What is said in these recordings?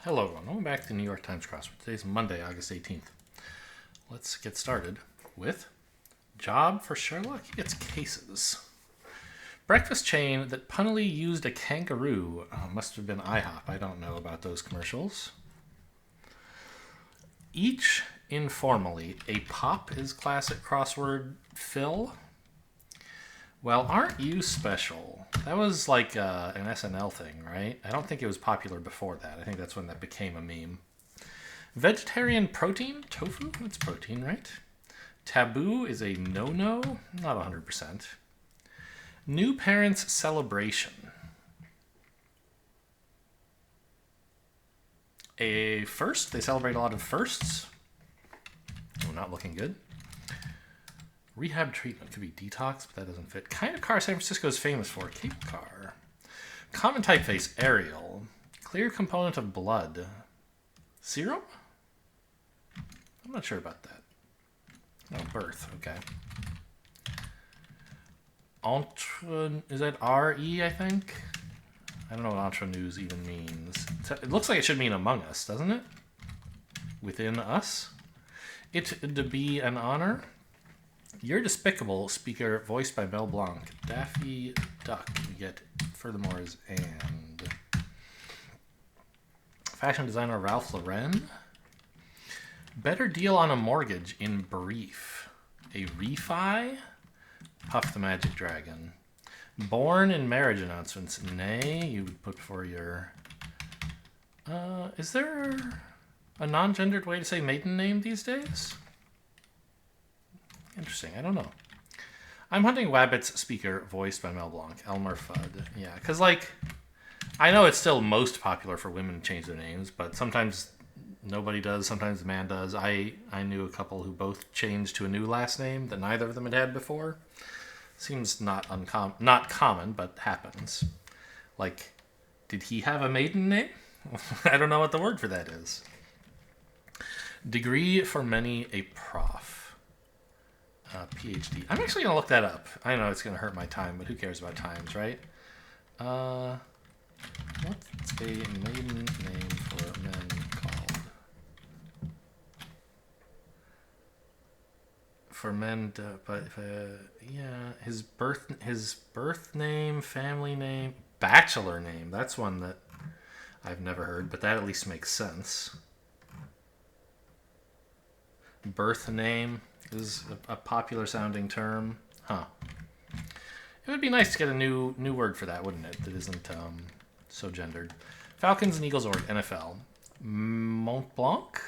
Hello everyone, welcome back to the New York Times crossword. Today's Monday, August 18th. Let's get started with job for Sherlock gets cases. Breakfast chain that punnily used a kangaroo. Must have been IHOP. I don't know about those commercials. Each informally. A pop is classic crossword fill. Well, aren't you special? That was like an SNL thing, right? I don't think it was popular before that. I think that's when that became a meme. Vegetarian protein? Tofu? That's protein, right? Taboo is a no-no? Not 100%. New parents celebration. A first? They celebrate a lot of firsts. Oh, not looking good. Rehab treatment could be detox, but that doesn't fit. Kind of car San Francisco is famous for? Cape car. Common typeface, Arial. Clear component of blood. Serum? I'm not sure about that. No, birth. Okay. Entre, is that R-E, I think? I don't know what entre news even means. It looks like it should mean among us, doesn't it? Within us? It to be an honor? You're despicable, speaker, voiced by Mel Blanc. Daffy Duck, you get furthermore is and. Fashion designer Ralph Lauren. Better deal on a mortgage in brief. A refi? Puff the Magic Dragon. Born in marriage announcements. Nay, you would put for your... is there a non-gendered way to say maiden name these days? Interesting. I don't know. I'm hunting Wabbits, speaker, voiced by Mel Blanc. Elmer Fudd. Yeah, because, like, I know it's still most popular for women to change their names, but sometimes nobody does. Sometimes the man does. I knew a couple who both changed to a new last name that neither of them had had before. Seems not common, but happens. Like, did he have a maiden name? I don't know what the word for that is. Degree for many, a prof. PhD. I'm actually going to look that up. I know it's going to hurt my time, but who cares about times, right? What's a maiden name for men called? For men, but yeah, his birth name, family name, bachelor name. That's one that I've never heard, but that at least makes sense. Birth name is a popular sounding term. Huh. It would be nice to get a new word for that, wouldn't it? That isn't so gendered. Falcons and Eagles org, NFL. Mont Blanc,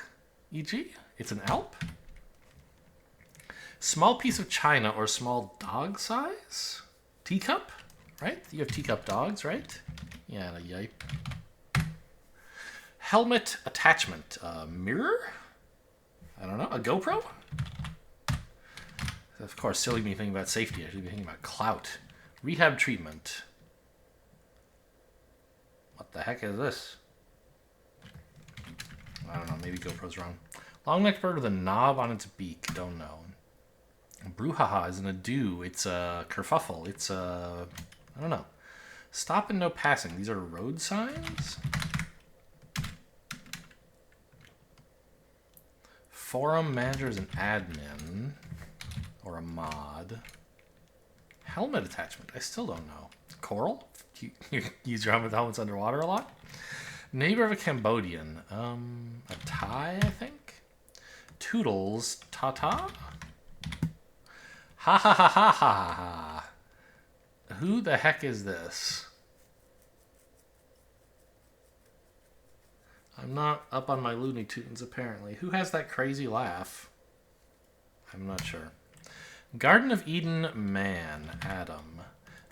e.g. It's an Alp. Small piece of china or small dog size? Teacup, right? You have teacup dogs, right? Yeah, and a yipe. Helmet attachment. Mirror? I don't know. A GoPro? Of course, silly me thinking about safety. I should be thinking about clout. Rehab treatment. What the heck is this? I don't know. Maybe GoPro's wrong. Long-necked bird with a knob on its beak. Don't know. Brouhaha is an adieu. It's a kerfuffle. It's a... I don't know. Stop and no passing. These are road signs? Forum manager is an admin. Or a mod. Helmet attachment. I still don't know. Coral? You use your helmets underwater a lot? Neighbor of a Cambodian. A Thai, I think? Toodles. Ta-ta? Ha ha ha ha ha ha. Who the heck is this? I'm not up on my Looney Tunes, apparently. Who has that crazy laugh? I'm not sure. Garden of Eden man, Adam.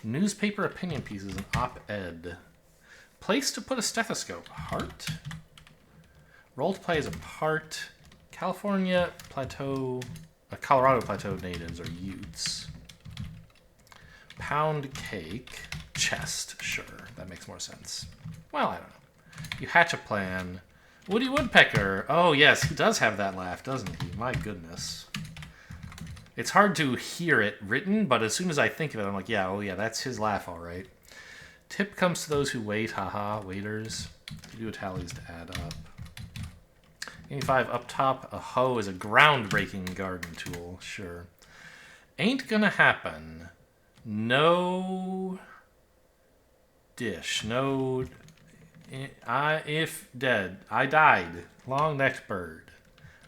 Newspaper opinion pieces, an op-ed. Place to put a stethoscope, heart. Role to play as a part. Colorado Plateau natives or Utes. Pound cake, chest, sure, that makes more sense. Well, I don't know. You hatch a plan. Woody Woodpecker. Oh yes, he does have that laugh, doesn't he? My goodness. It's hard to hear it written, but as soon as I think of it, I'm like, yeah, oh yeah, that's his laugh, all right. Tip comes to those who wait, haha, waiters. Do tallies to add up. 85 up top. A hoe is a groundbreaking garden tool. Sure. Ain't gonna happen. No dish. No. If dead. I died. Long-necked bird.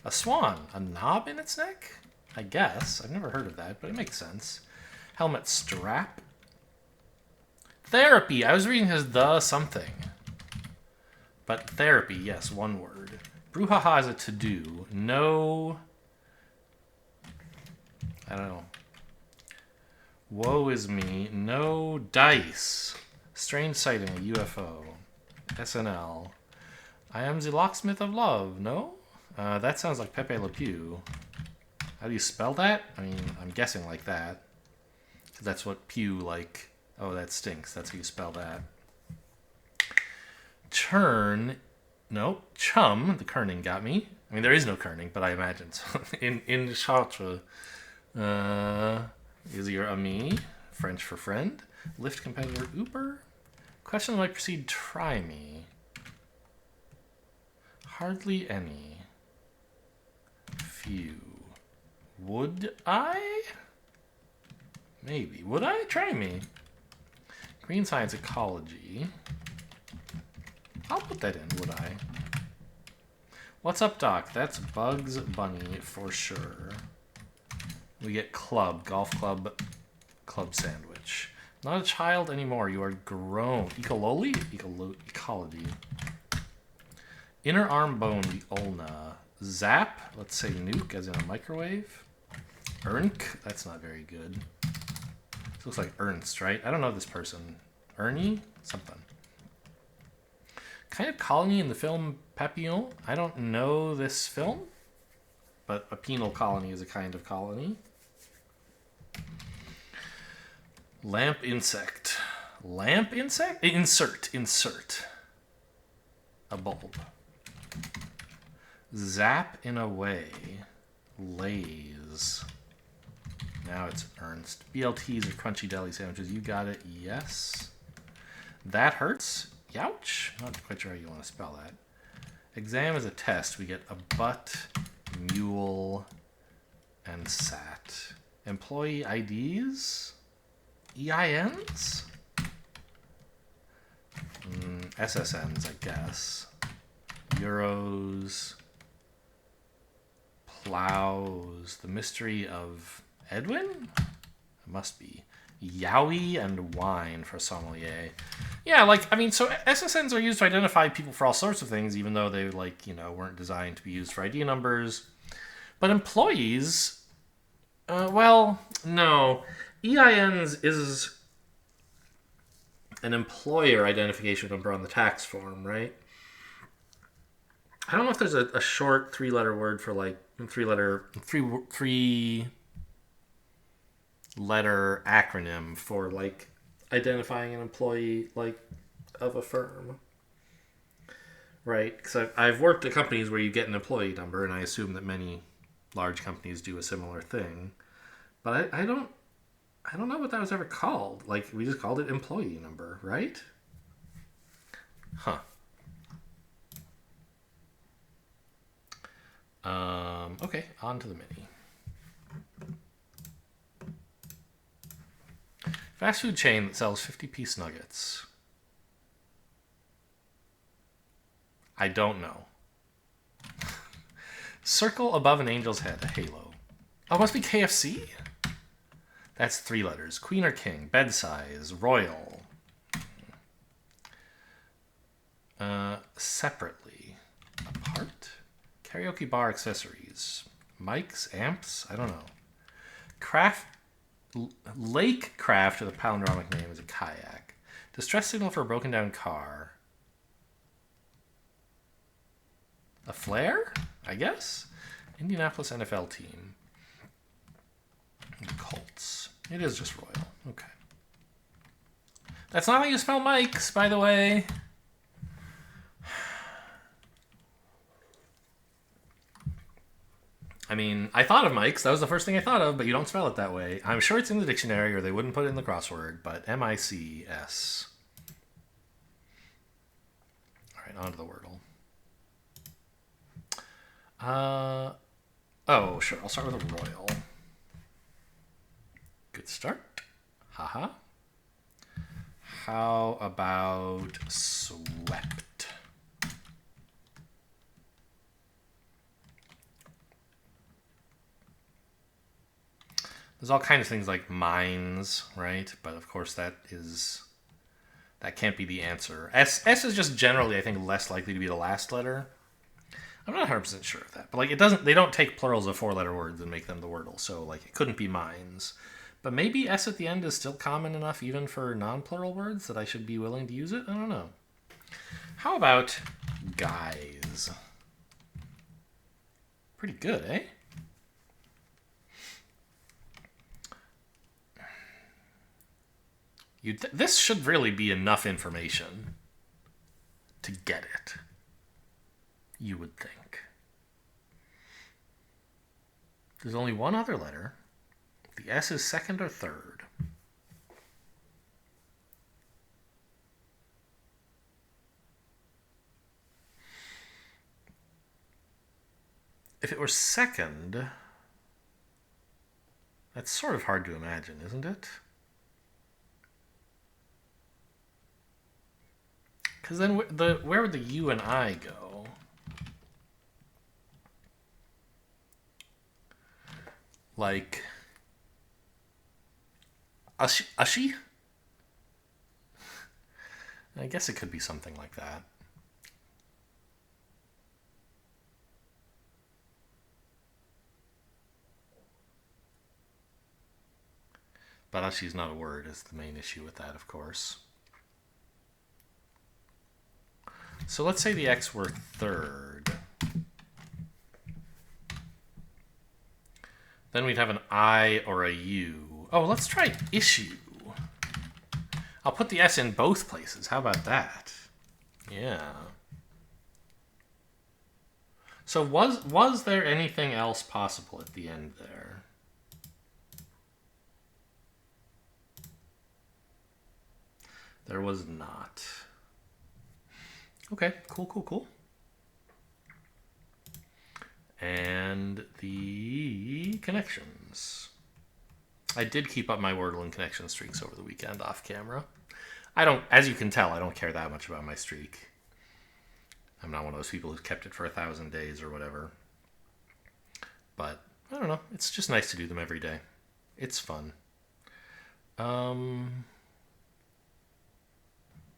A swan. A knob in its neck? I guess. I've never heard of that, but it makes sense. Helmet strap. Therapy. I was reading as the something. But therapy, yes, one word. Brouhaha is a to-do. No... I don't know. Woe is me. No dice. Strange sighting, a UFO. SNL. I am the locksmith of love. No? That sounds like Pepe Le Pew. How do you spell that? I mean, I'm guessing like that. Because that's what pew, like... Oh, that stinks. That's how you spell that. Churn. No. Chum. The kerning got me. I mean, there is no kerning, but I imagine so. in Chartres. Is your ami. French for friend. Lyft competitor Uber. Question might proceed. Try me. Hardly any. Few. Would I? Maybe. Would I? Try me. Green science ecology. I'll put that in, would I? What's up, Doc? That's Bugs Bunny for sure. We get club, golf club, club sandwich. Not a child anymore. You are grown. Ecololi? Ecology. Inner arm bone, the ulna. Zap, let's say nuke, as in a microwave. Ernk, that's not very good. This looks like Ernst, right? I don't know this person. Ernie? Something. Kind of colony in the film Papillon. I don't know this film, but a penal colony is a kind of colony. Lamp insect. Lamp insect? Insert. A bulb. Zap in a way. Lays. Now it's Ernst. BLTs are crunchy deli sandwiches. You got it. Yes. That hurts. Youch. Not quite sure how you want to spell that. Exam is a test. We get a butt, mule, and sat. Employee IDs? EINs? SSNs, I guess. Euros. Plows. The mystery of Edwin? It must be. Yowie and wine for sommelier. Yeah, like, I mean, so SSNs are used to identify people for all sorts of things, even though they, like, you know, weren't designed to be used for ID numbers. But employees, well, no. EINs is an employer identification number on the tax form, right? I don't know if there's a short three-letter word for, like, three-letter acronym for, like, identifying an employee, like, of a firm, right? Because I've worked at companies where you get an employee number, and I assume that many large companies do a similar thing, but I don't know what that was ever called. Like, we just called it employee number, right? Huh. Okay, on to the mini. Fast food chain that sells 50-piece nuggets. I don't know. Circle above an angel's head, a halo. Oh, it must be KFC? That's 3 letters. Queen or king, bed size, royal. Separately. Apart? Karaoke bar accessories. Mics, amps, I don't know. Lake craft with a palindromic name is a kayak. Distress signal for a broken down car. A flare, I guess? Indianapolis NFL team. The Colts. It is just royal. Okay. That's not how you spell mics, by the way. I mean, I thought of mics. That was the first thing I thought of, but you don't spell it that way. I'm sure it's in the dictionary or they wouldn't put it in the crossword, but M-I-C-S. All right, on to the Wordle. Oh, sure. I'll start with a royal. Good start. Haha. How about swept? There's all kinds of things like mines, right? But of course that can't be the answer. S is just generally, I think, less likely to be the last letter. I'm not 100% sure of that. But like they don't take plurals of 4-letter words and make them the Wordle. So like it couldn't be mines. But maybe S at the end is still common enough even for non-plural words that I should be willing to use it? I don't know. How about guys? Pretty good, eh? This should really be enough information to get it. You would think. There's only one other letter. The S is second or third. If it were second, that's sort of hard to imagine, isn't it? Because then where would the U and I go? Like, Ushi? I guess it could be something like that. But Ushi's not a word is the main issue with that, of course. So let's say the X were third. Then we'd have an I or a U. Oh, let's try issue. I'll put the S in both places. How about that? Yeah. So was there anything else possible at the end there? There was not. Okay, cool. And the connections. I did keep up my Wordle and Connection streaks over the weekend off camera. As you can tell, I don't care that much about my streak. I'm not one of those people who's kept it for 1,000 days or whatever. But, I don't know, it's just nice to do them every day. It's fun.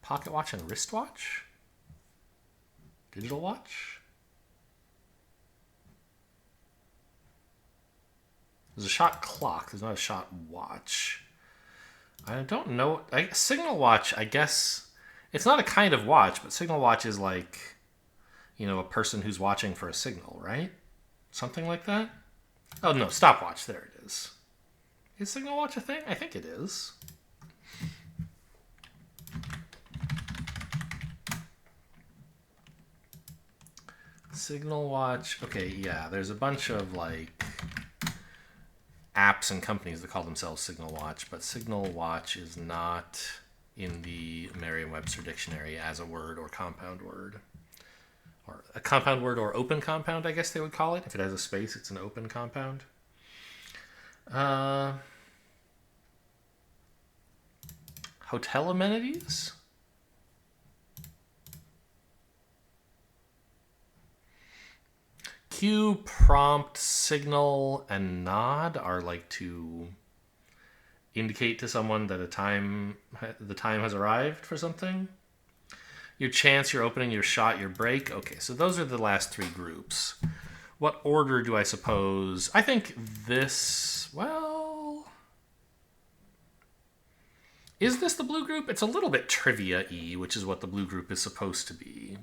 Pocket watch and wristwatch? Digital watch? There's a shot clock. There's not a shot watch. I don't know. Signal watch, I guess. It's not a kind of watch, but signal watch is like, a person who's watching for a signal, right? Something like that? Oh, no. Stopwatch. There it is. Is signal watch a thing? I think it is. Signal watch. Okay, yeah. There's a bunch of apps and companies that call themselves Signal Watch, but Signal Watch is not in the Merriam-Webster dictionary as a word or compound word. Or a compound word or open compound, I guess they would call it. If it has a space, it's an open compound. Hotel amenities? Cue, prompt, signal, and nod are to indicate to someone that the time has arrived for something. Your chance, your opening, your shot, your break. Okay, so those are the last three groups. What order do I suppose? I think this, is this the blue group? It's a little bit trivia-y, which is what the blue group is supposed to be.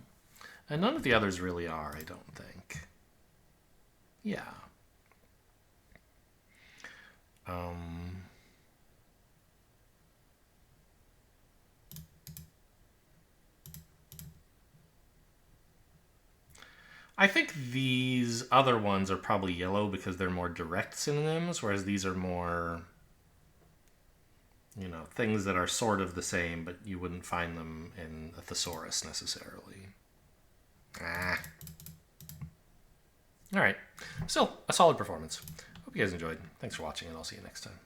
And none of the others really are, I don't think. Yeah. I think these other ones are probably yellow because they're more direct synonyms, whereas these are more, things that are sort of the same, but you wouldn't find them in a thesaurus necessarily. Ah. All right. Still, a solid performance. Hope you guys enjoyed. Thanks for watching, and I'll see you next time.